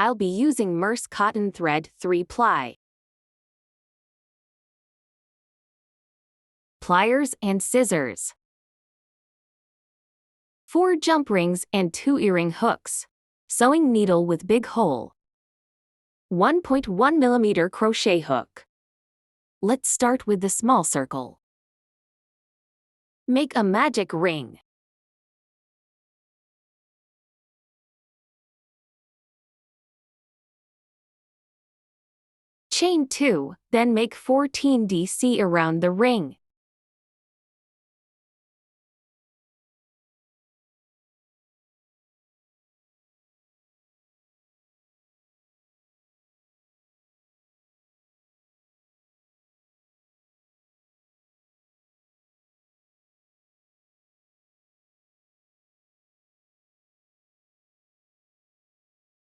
I'll be using Merce Cotton Thread 3-ply. Pliers and scissors. 4 jump rings and 2 earring hooks. Sewing needle with big hole. 1.1 mm crochet hook. Let's start with the small circle. Make a magic ring. Chain 2, then make 14 DC around the ring.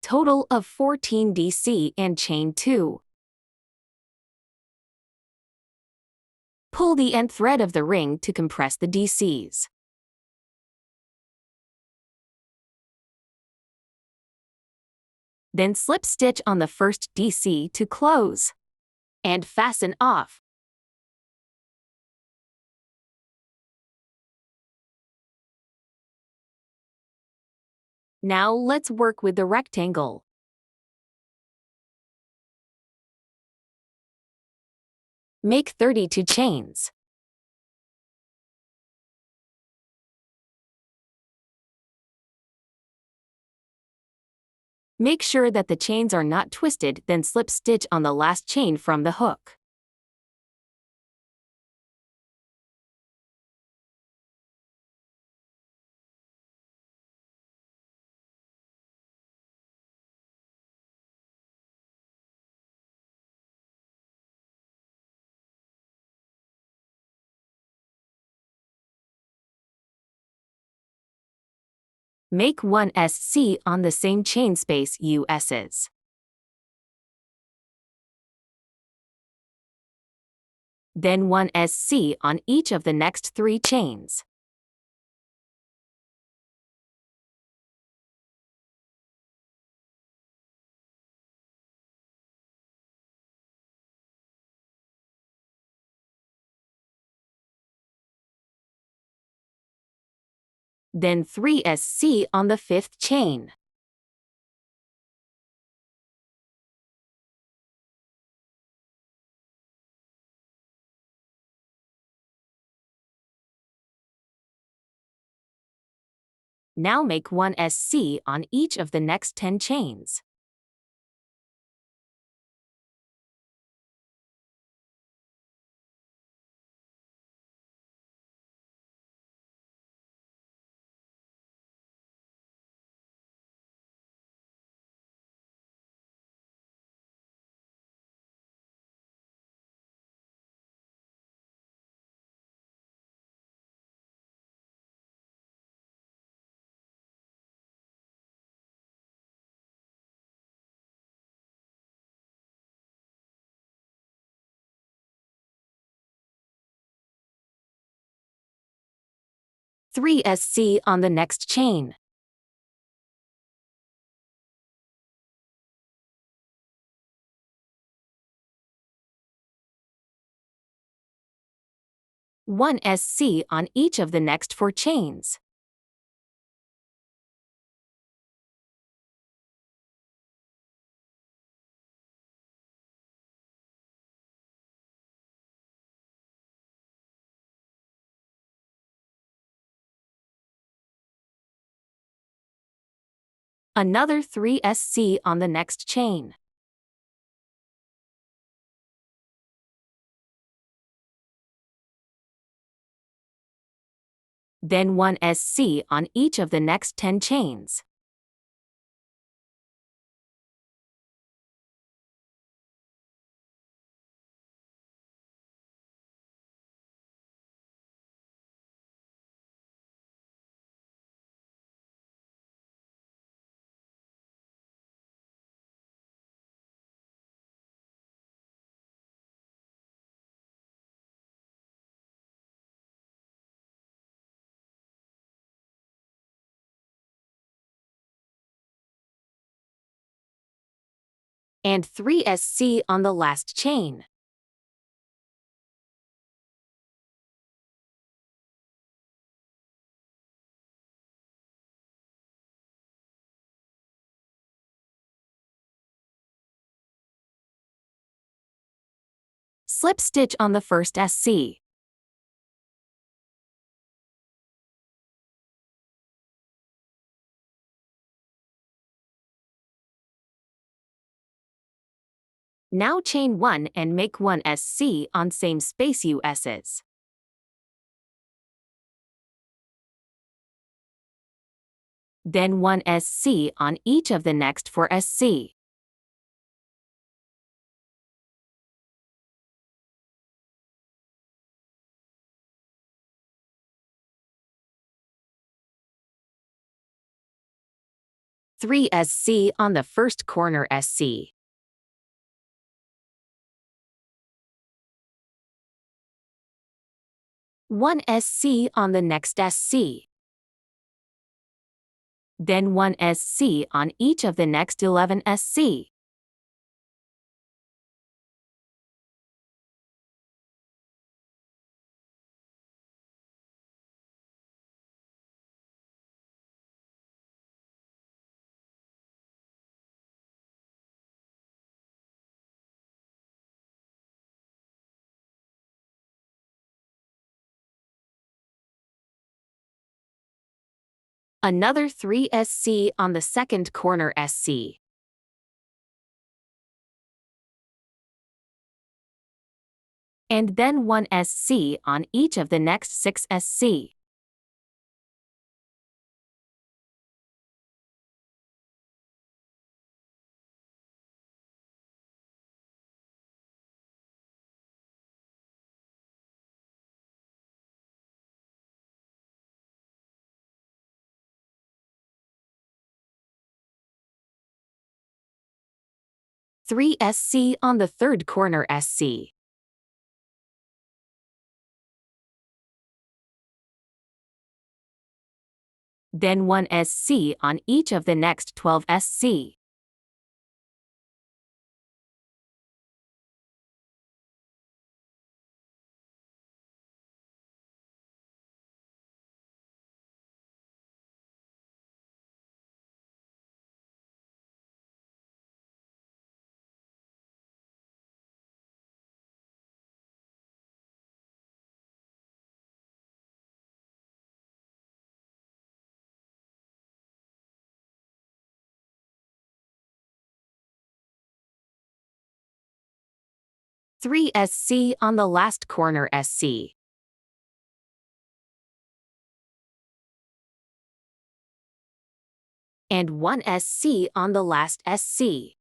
Total of 14 DC and chain 2. Pull the end thread of the ring to compress the DCs. Then slip stitch on the first DC to close. And fasten off. Now let's work with the rectangle. Make 32 chains. Make sure that the chains are not twisted, then slip stitch on the last chain from the hook. Make 1 SC on the same chain space US's. Then 1 SC on each of the next 3 chains. Then 3 SC on the 5th chain. Now make 1 SC on each of the next 10 chains. Three SC on the next chain. One SC on each of the next 4 chains. Another 3 SC on the next chain. Then 1 SC on each of the next 10 chains. and 3 SC on the last chain. Slip stitch on the first SC. Now chain 1 and make 1 SC on same space US's. Then 1 SC on each of the next 4 SC. Three SC on the first corner SC. One SC on the next SC. Then 1 SC on each of the next 11 SC. Another 3 SC on the second corner SC. And then 1 SC on each of the next 6 SC. Three SC on the third corner SC. Then 1 SC on each of the next 12 SC. Three SC on the last corner SC. And 1 SC on the last SC.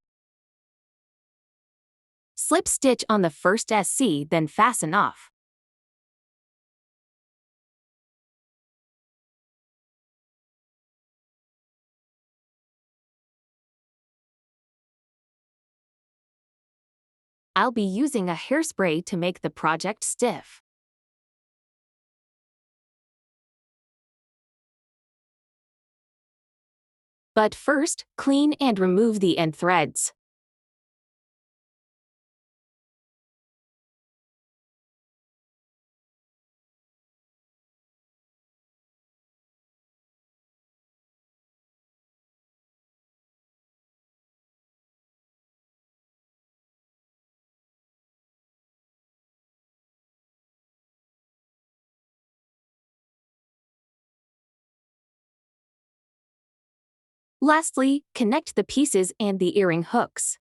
Slip stitch on the first SC, then fasten off. I'll be using a hairspray to make the project stiff. But first, clean and remove the end threads. Lastly, connect the pieces and the earring hooks.